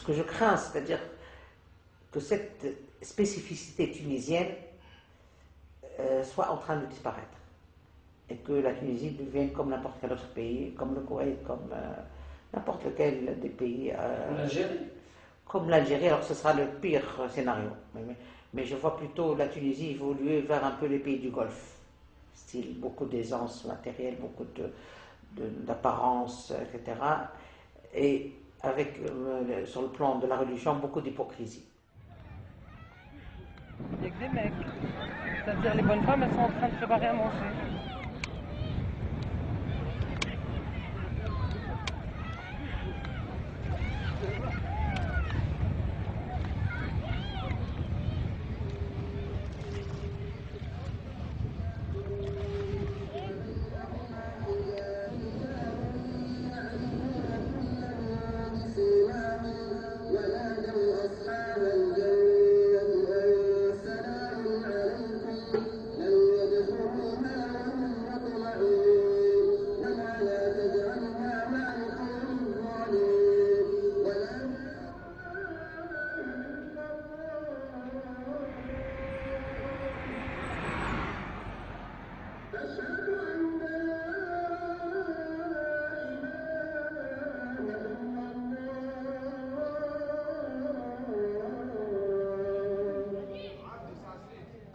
ce que je crains, c'est-à-dire que cette spécificité tunisienne soit en train de disparaître. Et que la Tunisie devienne comme n'importe quel autre pays, comme le Koweït, comme n'importe lequel des pays. L'Algérie. Comme l'Algérie, alors ce sera le pire scénario. Mais je vois plutôt la Tunisie évoluer vers un peu les pays du Golfe. Style beaucoup d'aisance matérielle, beaucoup d'apparence, etc. Et avec, sur le plan de la religion, beaucoup d'hypocrisie. Il n'y a que des mecs. C'est-à-dire les bonnes femmes, elles sont en train de préparer à manger.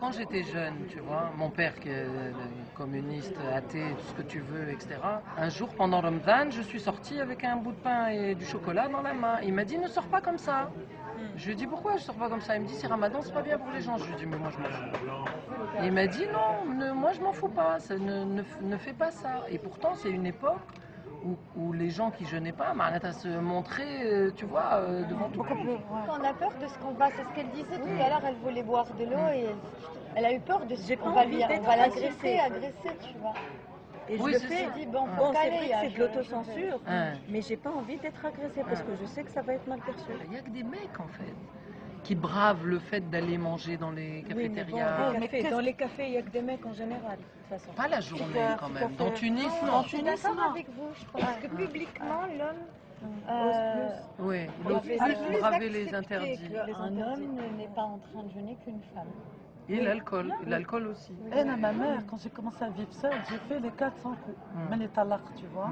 Quand j'étais jeune, tu vois, mon père qui est communiste, athée, tout ce que tu veux, etc. Un jour, pendant Ramadan, je suis sortie avec un bout de pain et du chocolat dans la main. Il m'a dit, ne sors pas comme ça. Je lui ai dit, pourquoi je sors pas comme ça? Il me dit, c'est Ramadan, c'est pas bien pour les gens. Je lui ai dit, mais moi je m'en fous. Et il m'a dit, non, moi je m'en fous pas, ne fais pas ça. Et pourtant, c'est une époque où les gens qui jeûnaient pas, à se montrer, tu vois, devant tout. On a peur de ce qu'on va, c'est ce qu'elle disait tout à l'heure, elle voulait boire de l'eau et elle a eu peur de ce qu'on va l'agresser, tu vois. Et oui, je le fais. Dit, bon, c'est vrai que c'est de l'autocensure, mais j'ai pas envie d'être agressée parce que je sais que ça va être mal perçu. Il n'y a que des mecs en fait qui bravent le fait d'aller manger dans les cafétérias. Oui, mais dans les cafés, il n'y a que des mecs en général. De toute façon. Pas la journée quand même. Dans Tunis, non. En Tunis, d'accord avec vous, je pense. Parce que publiquement, l'homme oui, il braver les interdits. Un homme n'est pas en train de jeûner qu'une femme. Et l'alcool, l'alcool aussi. Et ma mère, quand j'ai commencé à vivre seule, j'ai fait les 400 coups. Mais les talaks, tu vois.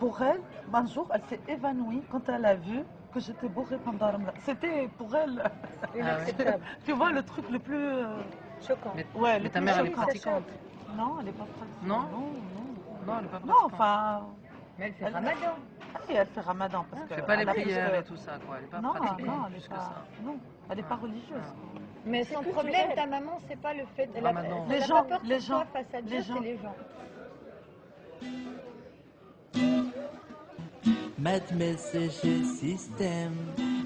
Pour elle, un jour, elle s'est évanouie quand elle a vu que j'étais bourrée pendant Ramadan. C'était pour elle inacceptable. Tu vois, le truc le plus choquant. Mais ta mère, elle est pratiquante? Non, elle n'est pas pratiquante. Non, elle n'est pas pratiquante. Non, enfin... Mais elle fait Ramadan. Oui, elle fait Ramadan. Parce elle ne fait pas les prières et tout ça, quoi. Elle n'est pas pratiquante. Non, elle n'est pas... Non, elle n'est pas religieuse. Mais son problème, ta maman, c'est pas le fait de la... Les gens, les gens, face à Dieu, c'est les gens. ما تمسش السيستم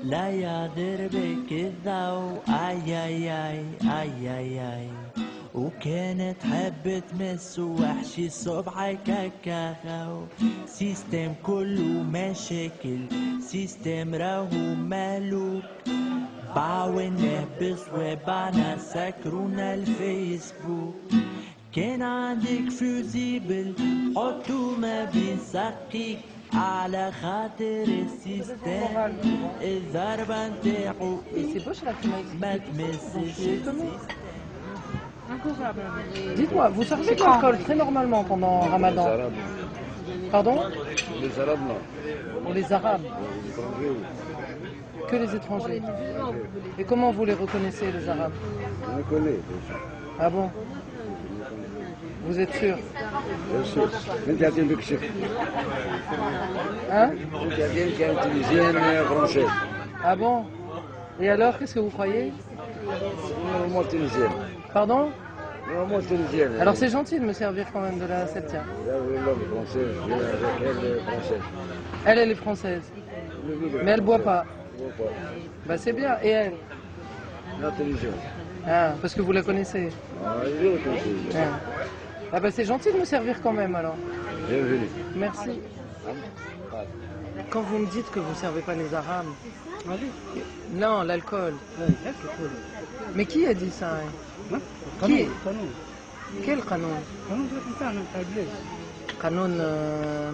لا يضر بك الضوء اي اي اي اي اي اي وكانت حب تمس وحشي صبعك كاكاو سيستم كله مشاكل سيستم راهو مالوك باعونا بصوابعنا سكرونا الفيسبوك كان عندك فوزيبل حطو ما بين ساقيك على خاطر السيستم الضربة نتاعو ما تمسش. Dites-moi, vous servez de l'alcool très normalement pendant Ramadan? Pardon? Les Arabes, non. Pour les Arabes? Que les étrangers? Et comment vous les reconnaissez, les Arabes? Je les connais, bien sûr. Ah bon? Vous êtes sûr? Bien sûr. Interdit de chef. Hein? Interdit qu'il y a une Tunisienne française. Ah bon? Et alors, qu'est-ce que vous croyez? Moi, Tunisienne. Pardon? Moi, Tunisienne. Alors c'est gentil de me servir quand même de la septia. Là, oui, l'homme français, je viens avec elle française. Elle est française. Mais elle ne boit pas. Bah c'est bien. Et elle? La Tunisienne. Ah, parce que vous la connaissez. Ah, je la connais. Ah bah c'est gentil de me servir quand même alors. Bienvenue. Merci. Quand vous me dites que vous ne servez pas les Arabes, non, l'alcool. Mais qui a dit ça? Qui? Quel canon? القانون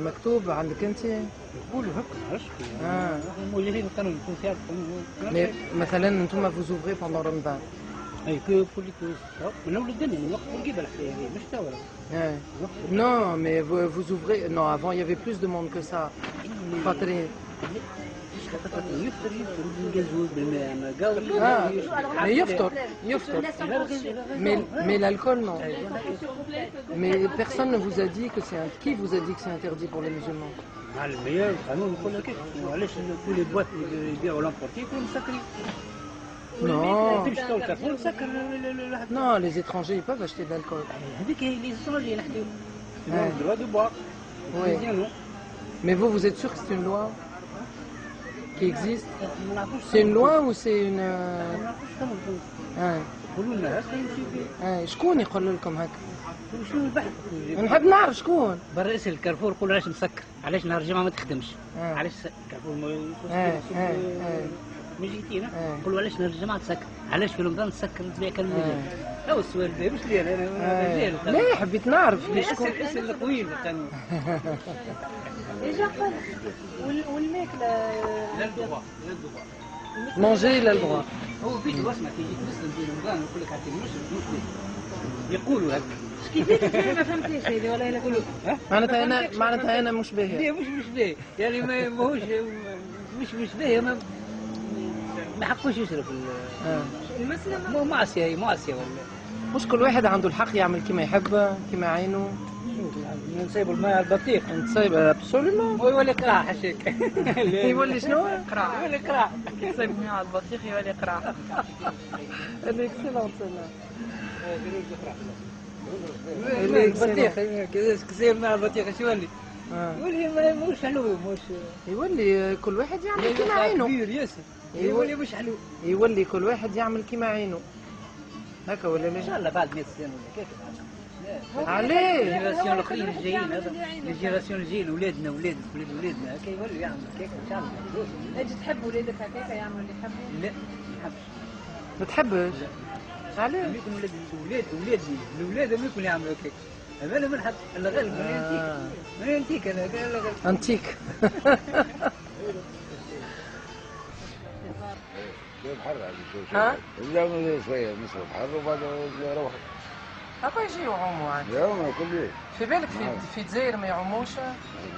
مكتوب عندك أنت؟ يقولوا هكا عرفت موجهين القانون التونسي. مثلا أنتم vous ouvrez pendant Ramadan. اي كو من اول الدنيا من وقت بورقيبه الحكايه هذه مش توا. Non, mais vous ouvrez. Non, avant il y avait plus de monde que ça. فاطرين. يفطر بالجزوز بالماء قال يفطر. Mais l'alcool non. Mais personne ne vous a dit que c'est qui vous a dit que c'est interdit pour les musulmans? مع المياه القانون يقول لك علاش كل البوات اللي يبيعوا لامبورتي يكونوا مسكرين. Non. Non, Non, les étrangers ils peuvent acheter de l'alcool. Oui. Mais vous êtes sûr que c'est une loi qui existe? C'est une loi ou c'est une... شكون يقول لكم هكا؟ شنو البحث؟ نحب نعرف شكون. برئيس الكارفور يقول علاش مسكر؟ علاش نهار الجمعة ما تخدمش؟ علاش الكارفور ما جيتينا نقولوا علاش نهار الجمعة تسكر؟ علاش في رمضان تسكر تبيع كالمجال؟ هو السؤال هذا مش لي انا لا حبيت نعرف ليش شكون اسم القوي القانون. ديجا قال والماكله مونجي لا الدغوا. هو فيك واسمع تيجي تسلم في رمضان يقول لك عطيني مش يقولوا هكا. كيفاش ما فهمتيش هذه ولا يقولوا معناتها انا مش باهي. لا مش باهي يعني ماهوش مش باهي ما حقوش يشرب المسلمه. مو معصيه هي معصيه ولا مش كل واحد عنده الحق يعمل كما يحب كما عينه. نسيبوا الماء البطيخ نسيب ابسوليومون. ويولي قراع حشيك. يولي شنو؟ قراع يولي قراع. يصيب الماء على البطيخ يولي قراع. هذا اكسلون البطيخ كيصير مع البطيخ شو يولي؟ يولي مش حلو مش يولي كل واحد يعمل كما عينه. كبير ياسر يولي مش حلو. يولي كل واحد يعمل كما عينه. هكا ولا لا؟ ان شاء الله بعد 100 سنه ولا كيف. عليه الجيراسيون الاخرين الجايين هذا الجيراسيون الجايين ولادنا ولاد ولادنا هكا يولوا يعملوا هكاك ان شاء الله. اجي تحب ولادك هكاك يعملوا اللي يحبوا؟ لا ما نحبش. ما تحبش؟ علاه؟ يكون ولادي الولاد ما يكون يعملوا هكاك. انا ما نحبش الا غالب من انتيك انا انتيك. الحر ها؟ لا شويه نصف الحر وبعد يروح. هكا يجيو يعوموا عاد. يوم كل يوم. في بالك في الجزائر ما يعوموش؟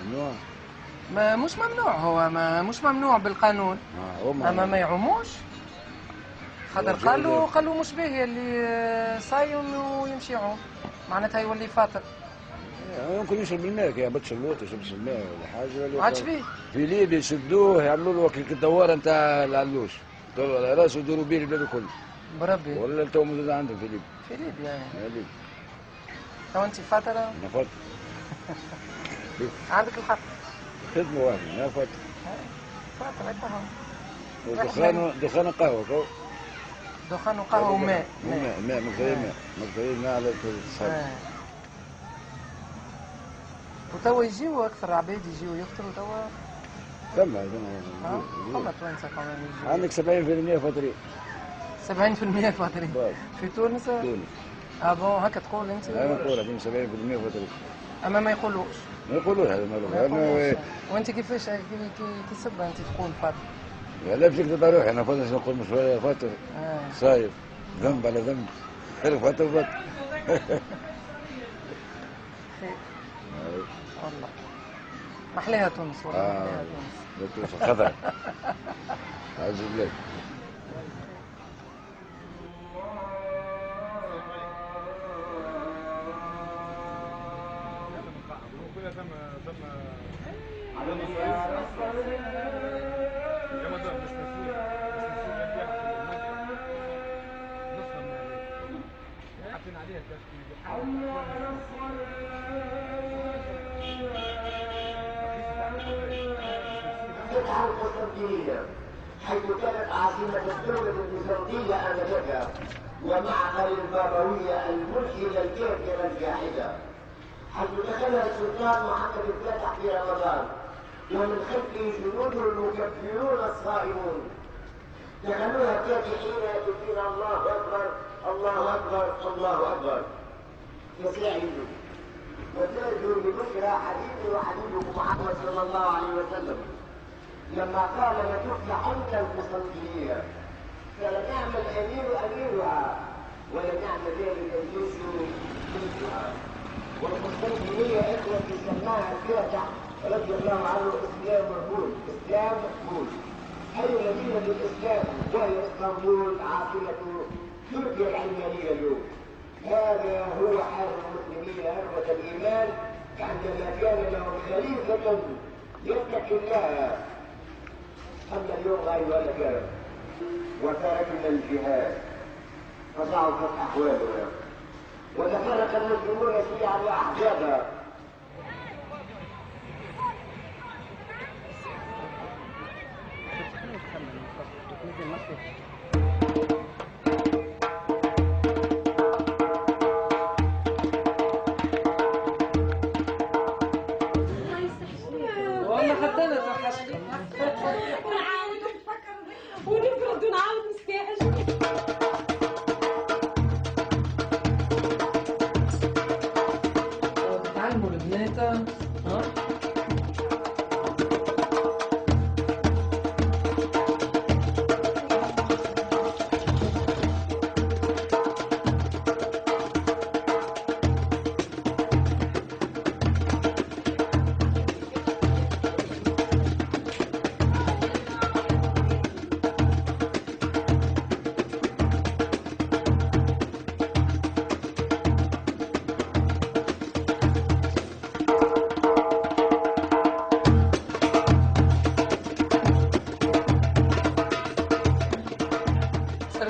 ممنوع. ما مش ممنوع هو مش ممنوع بالقانون. اما ما يعوموش. خاطر قالوا مش باهي اللي صايم ويمشي يعوم معناتها يولي فاطر. يمكن يشرب الماء كي يهبطش اللوط يشربش الماء ولا حاجه ولا. ما عادش بيه. في ليبيا يشدوه يعملوا له كيك الدواره نتاع العلوش يدوروا على راسه يدوروا بيه البلاد الكل. بربي. ولا تو موجود عندهم في ليبيا. في ليبيا في ليبيا. تو انت فاطره؟ انا فاطر. عندك الحق. خدمه واحده انا فاطر. فاطر دخان قهوه كو. دخان وقهوه وماء. ماء مقدرين ماء على الصبر. وتوا يجيو اكثر عباد يجيو يفطروا توا. فما توانسه كمان يجيو. عندك 70% فاطرين. 70% فاطرين. في تونس؟ تونس. بون هكا تقول انت؟ انا نقول هذين 70% فاطرين. اما ما يقولوش. ما يقولوش هذا مالو. وانت كيفاش كي تسب انت تقول فاطر؟ لا باش نكذب على روحي انا فاطر نقول مش فاطر. صايب ذنب على ذنب. غير فاطر فاطر. والله محليها تونس والله. محليها تونس خضر. عجب لك. الفتحة القسطنطينية حيث كانت عاصمة الدولة البيزنطية آنذاك ومعقل البابوية الملحدة الكافرة الجاحدة، حيث دخلها السلطان محمد الفاتح في رمضان ومن خلفه جنود المكفرون الصائمون دخلوها كافحين يقولون الله أكبر الله أكبر الله أكبر. يا سيدي وترجو ببشرى حبيبي وحبيبكم محمد صلى الله عليه وسلم لما قال لتفلحن المصلين فلنعم الامير اميرها ولنعم ذلك الجيش جيشها. والقسطنطينيه اخوتي سماها الفاتح رضي الله عنه اسلام مقبول، اسلام مقبول. اي مدينه الاسلام وهي اسطنبول عاصمه تركيا العلمانيه اليوم. هذا هو حال المسلمين اخوه الايمان عندما كان لهم خليفه يتقي الله. اما اليوم غير ذلك وتركنا الجهاد فضعفت احوالنا وتفرق المسلمون شيعا واحزابا. والله حتى انا توحشتني. نعاود نفكر ونفرد ونعاود نستعجل. تعلموا البنات ها؟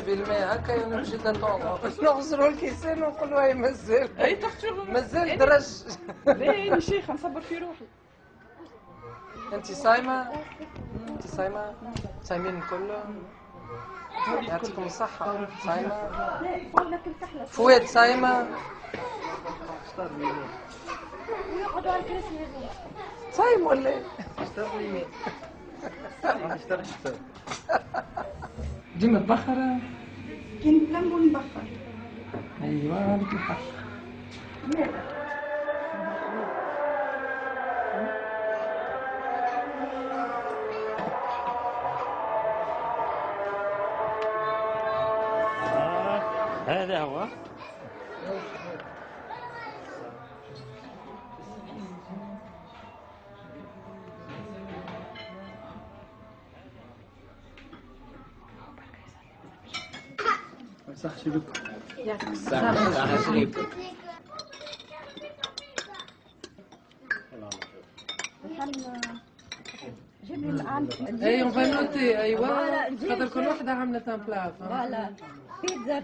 بالماء هكا ونمشي للنوضة نغسلوا الكيسان ونقولوا هاي مازال اي تختار مازال درج. لا يا شيخ نصبر في روحي. انت صايمة؟ انت صايمة؟ صايمين الكل؟ يعطيكم الصحة. صايمة؟ فؤاد صايمة؟ ويقعدوا على الكراسي هذوما. صايم ولا ايه؟ ديما تبخر؟ كنت لمبو نبخر. ايوه هذيك الحق. هذا هو. صح شبك. صح شريك. جيب لي الآن. اي اون فا نوتي. ايوه خاطر كل وحده عملت ان بلا. فوالا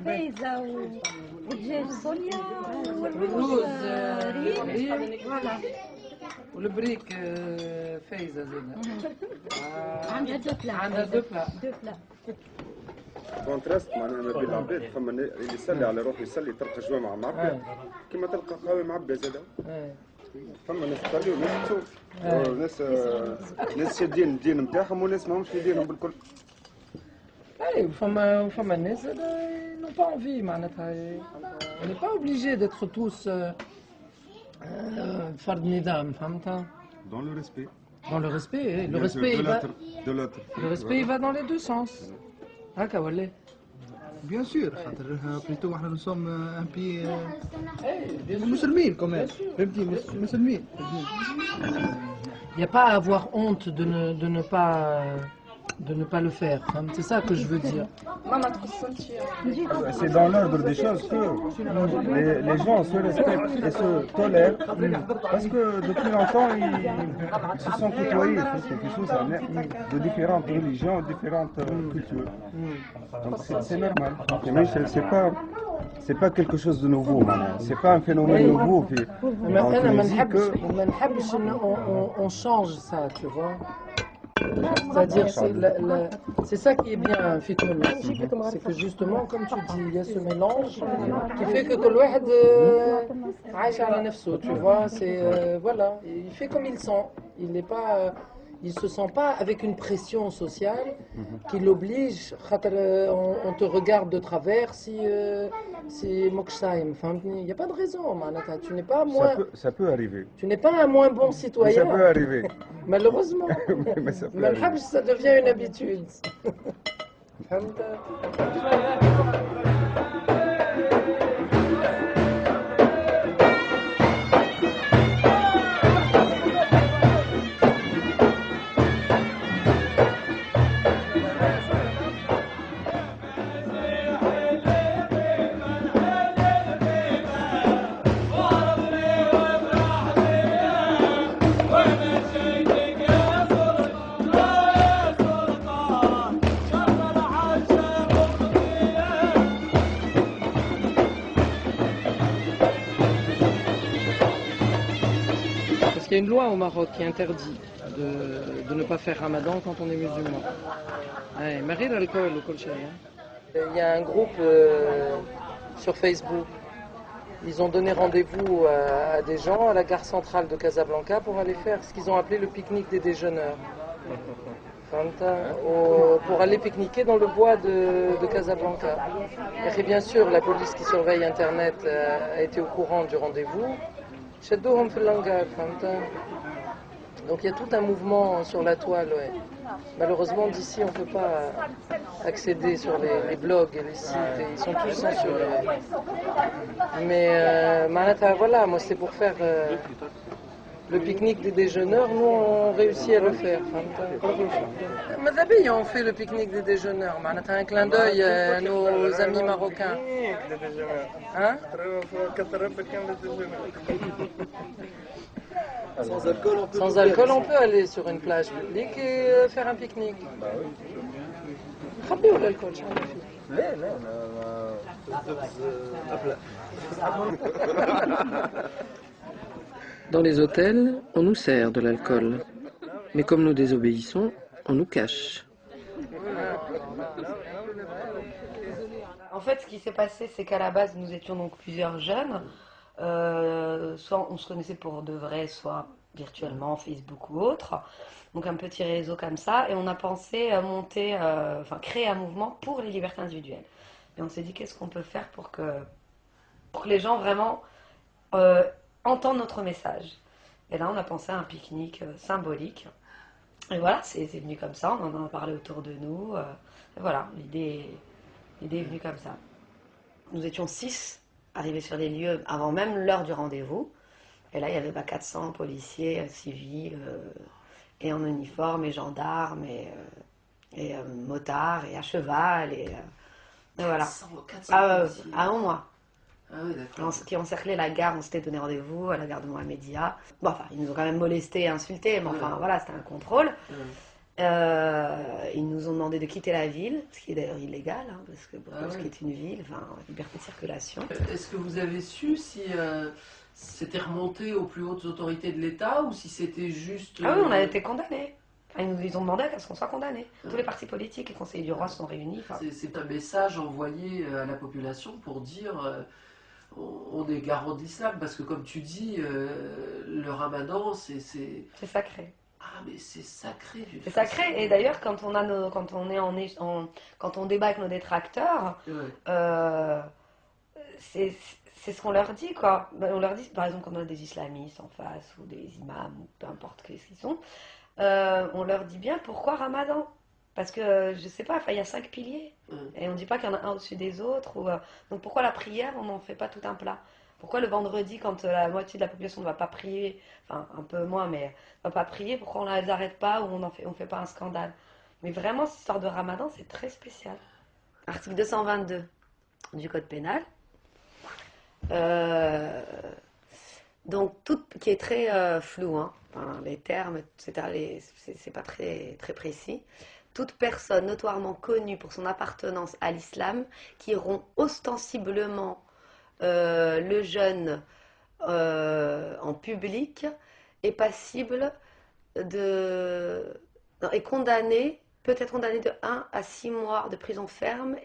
بيتزا ودجاج صونيا والروز ريم. فوالا والبريك فايزه زينه. عندها دو بلا. عندها دو بلا. كونتراست معناها ما بين العباد. فما اللي يصلي على روحه يصلي تلقى جوامع معبى كما تلقى قهوه معبى زاده. فما ناس تصلي وناس تصوم ناس شادين الدين نتاعهم وناس ماهمش في دينهم بالكل. اي فما الناس نو با انفي معناتها on n'est pas obligé d'être tous فرد نظام فهمت. Dans le respect. Dans le respect, le respect il va dans les deux sens. هكا ولا؟ بيان سور خاطر بليتو احنا نسوم ان بي مسلمين كمان فهمتي مسلمين. Il n'y a pas à avoir honte de ne pas le faire. C'est ça que je veux dire. C'est dans l'ordre des choses que les gens se respectent et se tolèrent parce que depuis longtemps ils se sont côtoyés de différentes religions, différentes cultures. Donc c'est normal. C'est pas quelque chose de nouveau maintenant. C'est pas un phénomène nouveau. On change ça, tu vois. C'est-à-dire, c'est ça qui est bien, c'est que justement, comme tu dis, il y a ce mélange qui fait que tout le monde عايش على نفسه, tu vois, c'est voilà, il fait comme il sent, il n'est pas, il ne se sent pas avec une pression sociale qui l'oblige, on te regarde de travers si Mokshaim. Il n'y a pas de raison, Manata. Tu n'es pas moins. Ça peut arriver. Tu n'es pas un moins bon citoyen. Ça peut arriver. Malheureusement. Mais ça peut arriver. Ça devient une habitude. Il y a une loi au Maroc qui interdit de ne pas faire Ramadan quand on est musulman. Il y a un groupe sur Facebook. Ils ont donné rendez-vous à des gens à la gare centrale de Casablanca pour aller faire ce qu'ils ont appelé le pique-nique des déjeuneurs. Pour aller pique-niquer dans le bois de Casablanca. Et bien sûr, la police qui surveille Internet a été au courant du rendez-vous. Donc il y a tout un mouvement sur la toile. Ouais. Malheureusement, d'ici, on ne peut pas accéder sur les blogs et les sites. Et ils sont tous censurés. Mais voilà, moi c'est pour faire le pique-nique des déjeuneurs. Nous, on réussit à le faire. On fait le pique-nique des déjeuneurs. Un clin d'œil à nos amis marocains. Hein? Sans alcool, on peut aller sur une plage publique et faire un pique-nique. خبيوا l'alcool, Dans les hôtels, on nous sert de l'alcool. Mais comme nous désobéissons, on nous cache. En fait, ce qui s'est passé, c'est qu'à la base, nous étions donc plusieurs jeunes. Soit on se connaissait pour de vrai, soit virtuellement, Facebook ou autre. Donc un petit réseau comme ça. Et on a pensé créer un mouvement pour les libertés individuelles. Et on s'est dit, qu'est-ce qu'on peut faire pour que les gens vraiment entendent notre message. Et là, on a pensé à un pique-nique symbolique. Et voilà, c'est venu comme ça. On en a parlé autour de nous. Et voilà, l'idée est venue comme ça. Nous étions 6 arrivés sur les lieux avant même l'heure du rendez-vous. Et là, il y avait 400 policiers, civils, et en uniforme, et gendarmes, et motards, et à cheval, et voilà. 400 à un mois. Ah oui, d'accord. Qui encerclaient la gare, on s'était donné rendez-vous à la gare de Mohamedia. Bon, enfin, ils nous ont quand même molestés et insultés, mais enfin, voilà, c'était un contrôle. Ils nous ont demandé de quitter la ville, ce qui est d'ailleurs illégal, hein, parce que pour ce qui est une ville, enfin, liberté de circulation. Est-ce que vous avez su si c'était remonté aux plus hautes autorités de l'État ou si c'était juste... Ah oui, on a été condamnés. Enfin, ils ont demandé à ce qu'on soit condamnés. Tous les partis politiques et conseillers du roi sont réunis. Enfin... C'est un message envoyé à la population pour dire on est garant de l'islam, parce que comme tu dis, le ramadan, c'est sacré. Ah, mais c'est sacré. C'est sacré. Et d'ailleurs, quand on débat avec nos détracteurs, c'est ce qu'on leur dit, quoi. On leur dit, par exemple, quand on a des islamistes en face, ou des imams, ou peu importe ce qu'ils sont, on leur dit bien pourquoi Ramadan. Parce que, je sais pas, il y a 5 piliers. Et on ne dit pas qu'il y en a un au-dessus des autres. Donc pourquoi la prière, on n'en fait pas tout un plat? Pourquoi le vendredi, quand la moitié de la population ne va pas prier, enfin un peu moins, mais ne va pas prier, pourquoi on ne les arrête pas ou on ne fait pas un scandale? Mais vraiment, cette histoire de Ramadan, c'est très spécial. Article 222 du Code pénal. Donc, tout qui est très flou, hein. Enfin, les termes, etc., c'est pas très, très précis. Toute personne notoirement connue pour son appartenance à l'islam qui rompt ostensiblement le jeûne en public est passible est condamné, peut être condamné de 1 à 6 mois de prison ferme.